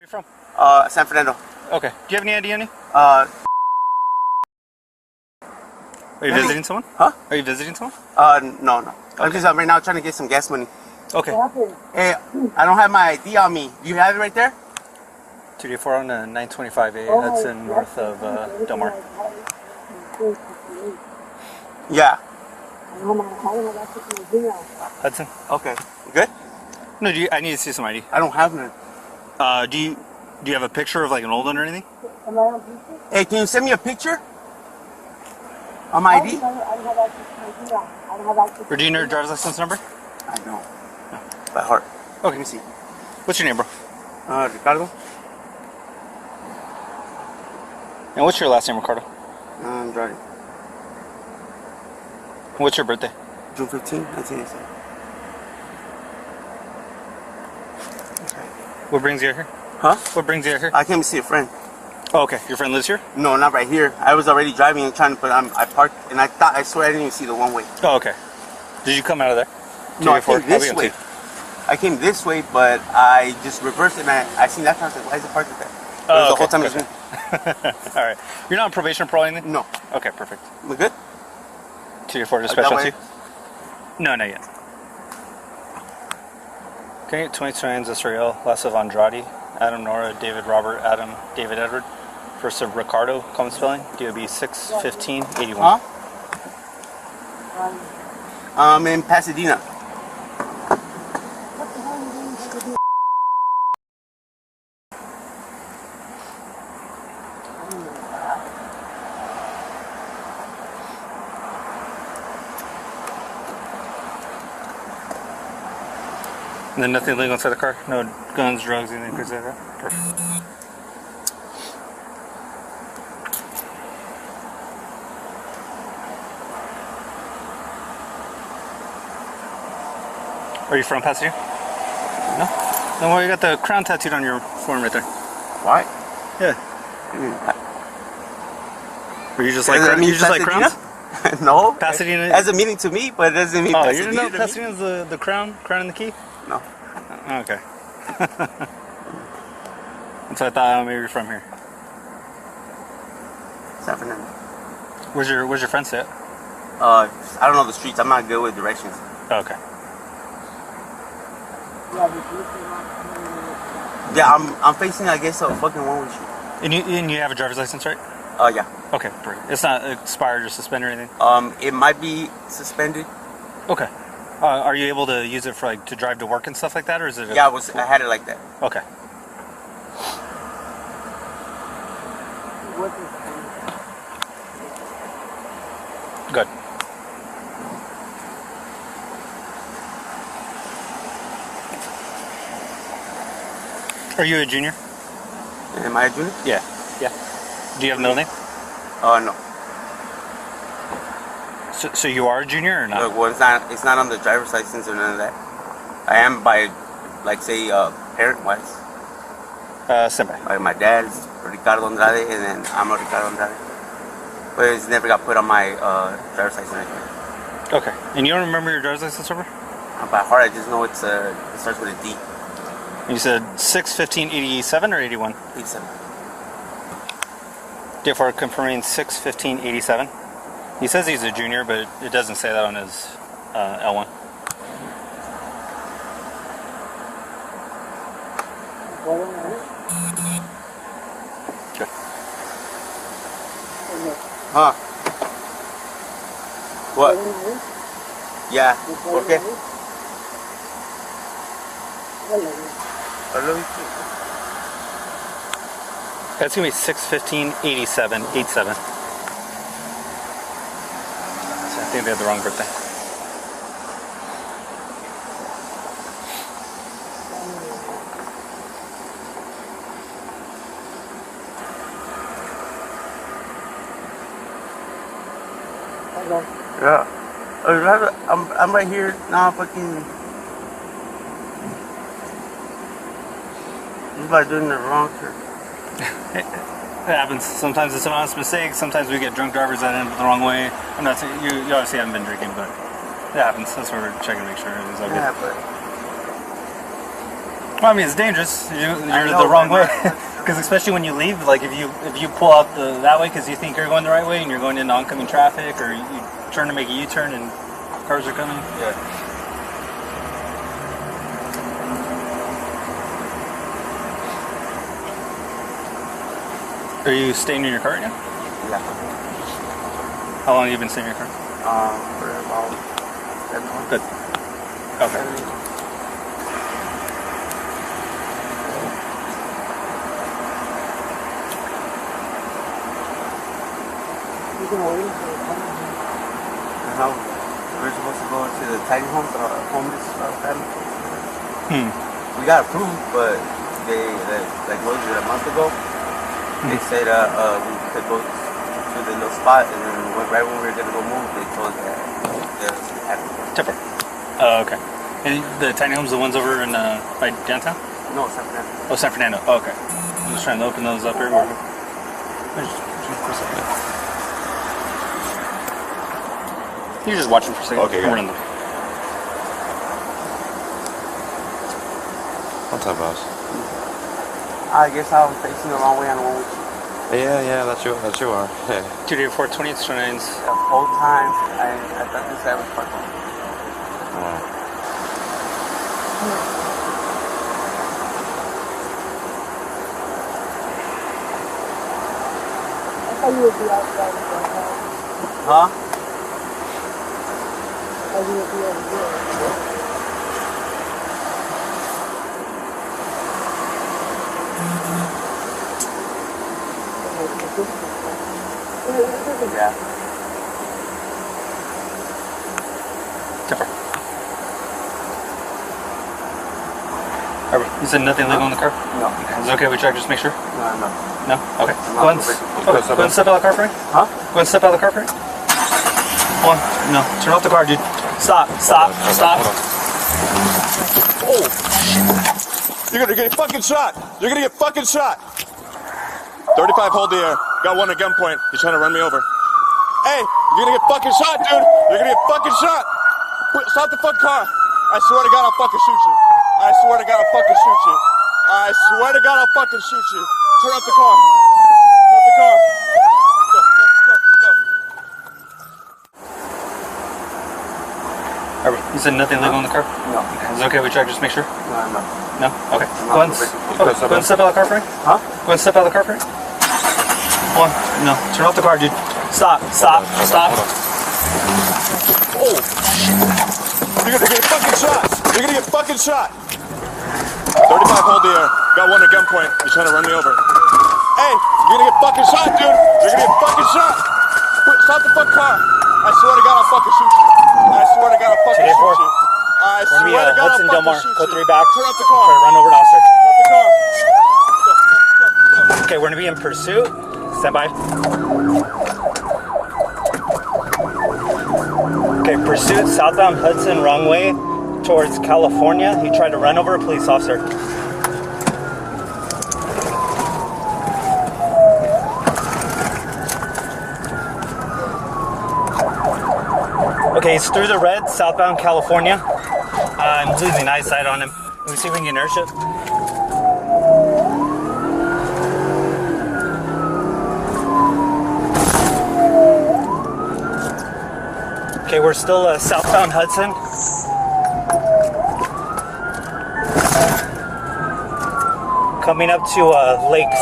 you from? San Fernando. Okay. Do you have any ID on you? Uh, Are you visiting someone? Huh? Are you visiting someone? No. Okay. I'm just right now trying to get some gas money. Okay. Hey, I don't have my ID on me. Do you have it right there? 284 on 925A Hudson, north of Del Mar. Yeah. Hudson? Okay. You good? No, I need to see some ID. I don't have none. Do you have a picture of like an old one or anything? Hey, can you send me a picture? On my ID? Or do you know your driver's license number? I don't. By heart. Okay. Let me see. What's your name, bro? Ricardo. And what's your last name, Ricardo? Andrade. What's your birthday? June 15, 1987. Okay. What brings you here? Huh? What brings you here? I came to see a friend. Oh, okay. Your friend lives here? No, not right here. I was already driving and trying to put I parked and I swear I didn't even see the one way. Oh, okay. Did you come out of there? No, I came this way. I came this way, but I just reversed it and I seen that car. I was like, why is it parked like that? Oh, the whole time okay. All right. You're not on probation or parole or anything? No. Okay, perfect. We good? 284 dispatch on 2? No, not yet. Okay, 29 Zesriel, last of Andrade, Adam Nora, David Robert, Adam, David Edward. First of Ricardo, common spelling, DOB 61581. Huh? I'm in Pasadena. And then nothing illegal inside the car? No guns, drugs, anything crazy like that? Perfect. Are you from Pasadena? No? Then why you got the crown tattooed on your forearm right there? Why? Yeah. Are you just like crowns? No. Pasadena it has a meaning to me, but it doesn't mean Pasadena. Oh, Pasadena. You didn't know Pasadena's the crown and the key? No. Oh, okay. That's what I thought. Maybe you're from here. San Fernando. Where's your friend sit? I don't know the streets. I'm not good with directions. Oh, okay. Yeah, I'm facing, I guess, a fucking one-way street. And you have a driver's license, right? Yeah. Okay, perfect. It's not expired or suspended or anything? It might be suspended. Okay. Are you able to use it for like to drive to work and stuff like that, or is it? Yeah, I had it like that. Okay. Good. Are you a junior? Am I a junior? Yeah. Yeah. Do you have a middle name? No. So you are a junior or not? Well, it's not on the driver's license or none of that. I am by, like, say, parent-wise. Senpai. Like my dad's Ricardo Andrade, and then I'm a Ricardo Andrade. But it's never got put on my driver's license right here. Okay. And you don't remember your driver's license number? By heart, I just know it starts with a D. You said 61587 or 81? 87. Therefore, confirming 61587. He says he's a junior, but it doesn't say that on his L1. Good. Huh? What? Yeah. ¿Por qué? That's gonna be 6158787. I think they had the wrong birthday. Yeah. I'm right here now. Fucking. I'm like doing the wrong turn. It happens. Sometimes it's an honest mistake. Sometimes we get drunk drivers that end up the wrong way. I'm not saying you obviously haven't been drinking, but it happens. That's why we're checking to make sure everything's all good. Yeah, but Well, I mean, it's dangerous. You're the wrong way. Because especially when you leave, like if you pull out that way because you think you're going the right way and you're going into oncoming traffic, or you turn to make a U-turn and cars are coming. Yeah. Are you staying in your car right now? Yeah. How long have you been staying in your car? For about 7 months. Good. Okay. How we're supposed to go to the tiny homes, homeless family. We got approved, but they like what was it, a month ago? They said we could go to the little spot, and then right when we were gonna go move, they told us that Tipper. Oh, okay. And the tiny homes, the ones over in by downtown? No, San Fernando. Oh, San Fernando. Oh, okay. I'm just trying to open those up everywhere. You're just watching for a second. Okay, We're good. in the... What's up, boss? I guess I was facing the wrong way on the one with you. Yeah, that you are. Yeah. 28420, it's 29s. The whole time, I thought this guy was parked on. I thought you would be outside of the house. Huh? I thought you would be over there. Yeah. Tipper. Alright, you said nothing illegal in the car? No. Is it okay we check, just make sure? No. No? Okay. I'm Go not ahead and step out of the car for me. Huh? Go ahead and step out of the car for me. Hold on. No. Turn off the car, dude. Stop. Oh! You're gonna get fucking shot! You're gonna get fucking shot! 35, hold the air. Got one at gunpoint. He's trying to run me over. Hey, you're gonna get fucking shot, dude! You're gonna get fucking shot! Stop the fucking car! I swear to God, I'll fucking shoot you. I swear to God, I'll fucking shoot you. I swear to God, I'll fucking shoot you. Turn off the car. Turn off the car. Go. You said nothing illegal in the car? No. Is it okay we check, just make sure? No. No? Okay. Go ahead and step out of the car for me. Huh? Go ahead and step out of the car for me. Hold on. No. Turn off the car, dude. Stop. Oh! You're gonna get fucking shot! You're gonna get fucking shot! 35, hold the air. Got one at gunpoint. He's trying to run me over. Hey, you're gonna get fucking shot, dude! You're gonna get fucking shot! Stop the fucking car! I swear to God, I'll fucking shoot you. I swear to God, I'll fucking shoot you. I swear to God, Hudson I'll Delmar. fucking shoot Code 3 you. back. Turn off the car. Try to run over an officer. Turn off the car. Okay, we're gonna be in pursuit. Stand by. Okay, pursuit southbound Hudson, wrong way towards California. He tried to run over a police officer. Okay, he's through the red, southbound California. I'm losing eyesight on him. Let me see if we can get airship. Okay, we're still southbound Hudson. Coming up to Lake.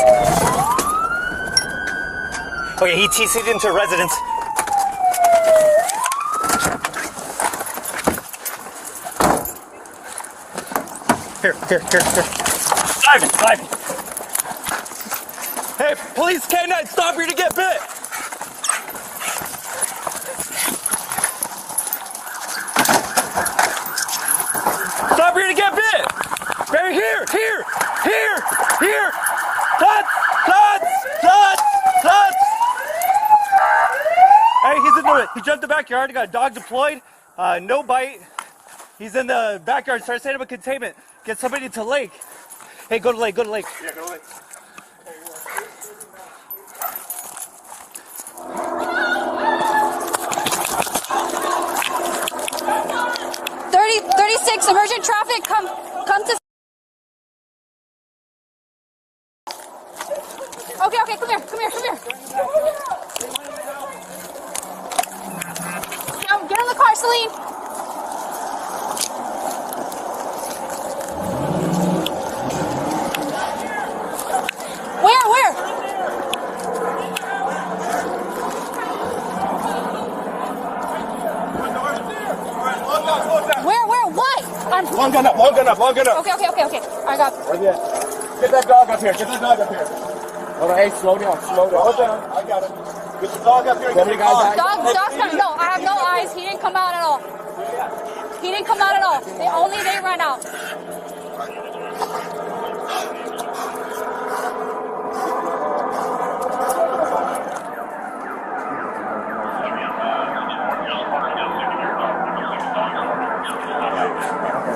Okay, he TC'd into a residence. Here. Driving. Hey, police K9, stop here to get bit. Stop here to get bit. Right here. Touch. Hey, he's into it. He jumped the backyard. He got a dog deployed. No bite. He's in the backyard. Start setting up a containment. Get somebody to lake. Hey, go to lake. Yeah, go to lake. 36 emergent traffic, come to Okay, okay, come here. Now, get in the car, Celine. Where? Where? What? Long gun up. Okay. I got it. Get that dog up here. Hold on, hey, slow down. Hold down. I got it. Get the dog up here and get the car. Dog's coming. No, I have no eyes. He didn't come out at all. They ran out.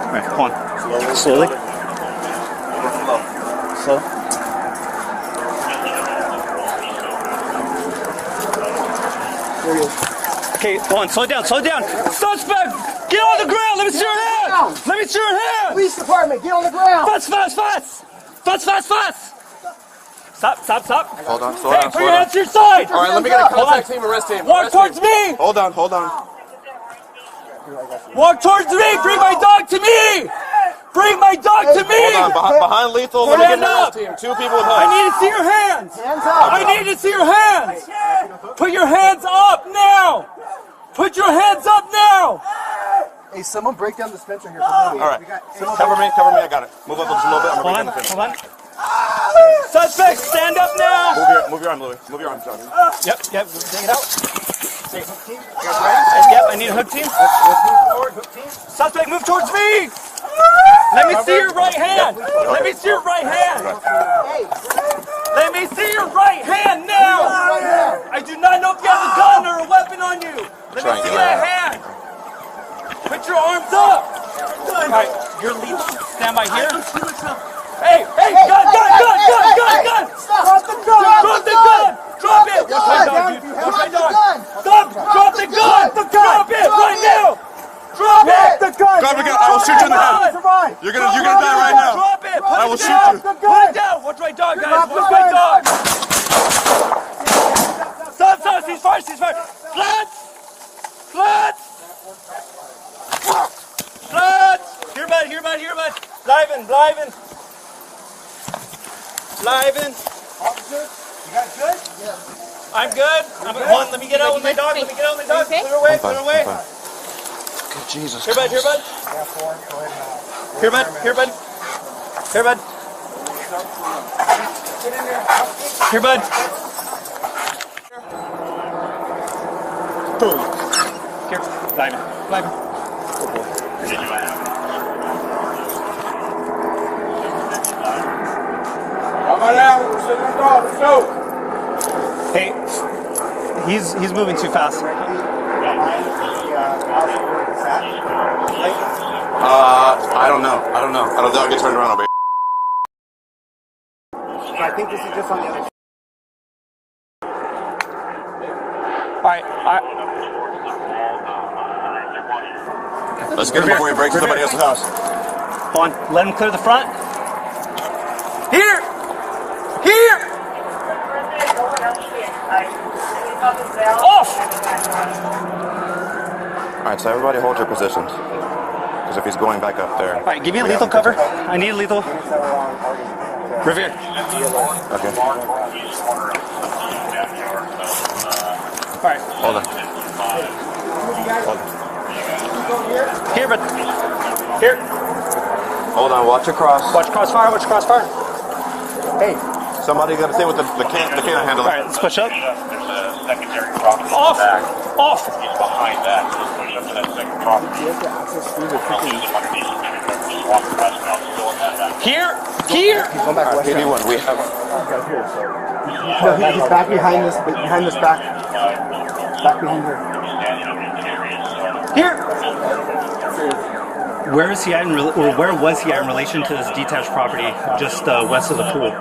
All right, come on. Slowly. Slow. Okay, come on, slow down. Suspect, get on the ground. Let me see your hands. Police department, get on the ground. Fast. Stop. Hold on, slow Hey, down. put your hands to your side. All right, let me get a contact team, arrest him. Walk towards me. Hold on. Walk towards me. Bring my dog to me. Hold on, behind lethal. Let me get an arrest team. 2 people with I hoods. need to see your hands. Hands up. I need to see your hands. Put your hands up now. Hey, someone break down the dispenser here. All right. Cover me. I got it. Move up just a little bit. I'm Hold gonna break down the on. Suspect, stand up now. Move your arm, Louis. Move your arm, John. Yep. Take it out. Yep, I need a hook team. Suspect, move towards me. Let me see your right hand. Let me see your right hand now. I do not know if you have a gun or a weapon on you. Let me see that hand. Put your arms up. All right, you're legal. Stand by here. Hey, gun. Stop the gun. Drop it. Watch my dog, dude. Watch my dog. Stop. Drop the gun. Drop it right now. Drop it. The gun. Grab the gun. I will shoot you in the head. You're gonna die right now. Drop it. I will shoot you. Put it down. Watch my dog, guys. Watch my dog. Stop. He's fired. Flat. Here, bud. Blijven. Officer, you guys good? Yeah. I'm good. Hold on, let me get out with my dog. Okay. Clear away. Good Jesus. Here, bud. Yeah, four. Go ahead now. Here, bud. Boom. Here, blijven. Hey, he's moving too fast. I don't know. I don't think I'll get turned around, baby. I think this is just on the other. All right. Let's get him before he breaks into somebody else's house. Hold on, let him clear the front. Here! Off! Alright, so everybody hold your positions. Because if he's going back up there. Alright, give me a lethal cover. I need a lethal. Revere. Okay. Alright. Hold on. Here, but. Here. Hold on, watch your cross. Watch crossfire. Hey, somebody got to stay with the canine handle. Alright, let's push up. Secondary property. Off! He's behind that. Push up to that second property. Here! He's going back west. PD1, we have. No, he's back behind this back. Back behind her. Here! Where is he at where was he at in relation to this detached property just west of the pool?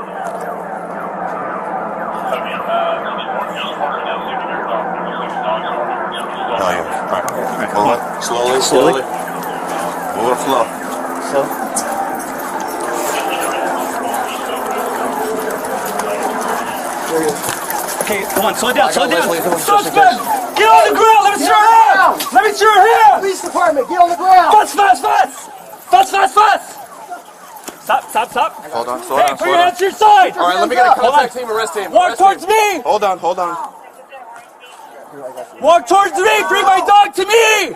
Oh, yeah. Alright. Hold on. Slowly. Move it slow. Okay, come on, slow down, slow down. Suspect, Suspect, get on the ground. Let me see your hands. Let me see your hands. Police department, get on the ground. Fast, fast, fast. Fast, fast, fast. Stop, stop, stop. Hold on, slow Hey, down, put slow your down. hands to your side. All right, let me get a Hold on. contact team. Arrest him. Walk Arrest towards him. me. Hold on, hold on. Walk towards me. Bring my dog to me.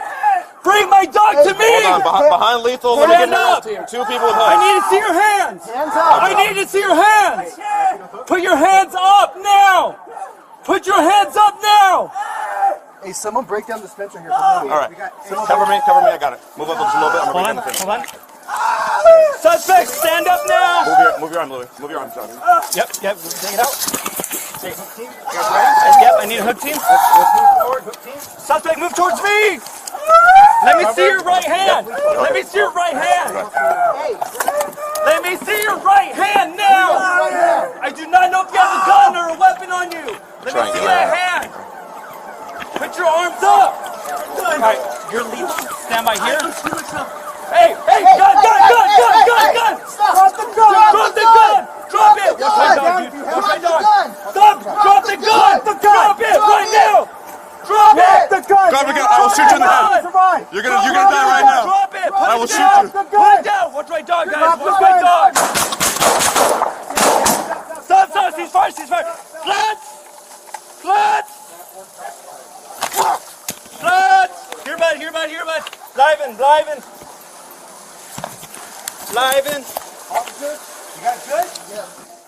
Bring my dog to me. Hold on, behind lethal. Let me get an arrest team. 2 people with I hooks. need to see your hands. Hands up. I need to see your hands. Put your hands up now. Put your hands up now. Hey, someone break down the dispenser here. All right, cover me, I got it. Move up just a little bit. I'm gonna break down the thing. Hold on. Suspect, stand up now. Move your arm, Louis. Move your arm, John. Yep, take it out. Yep, I need a hook team. Let's move forward. Hook team. Suspect, move towards me. Let me see your right hand. Let me see your right hand. Let me see your right hand now. I do not know if you have a gun or a weapon on you. Let me see that hand. Put your arms up. All right, you're leaving. Stand by here. Hey, gun. Stop the gun. Drop the gun. Drop it. Watch my dog, dude. Watch my dog. Stop. Drop the gun. Drop it right now. Drop it. The gun. Drop the gun. I will shoot you in the head. You're gonna die right now. Drop it. Put I it will shoot down. you. Put it down. Watch my dog, guys. Watch my dog. Stop. He's fired. Flat. Here, bud. Live in. Officer, you got it good? Yeah.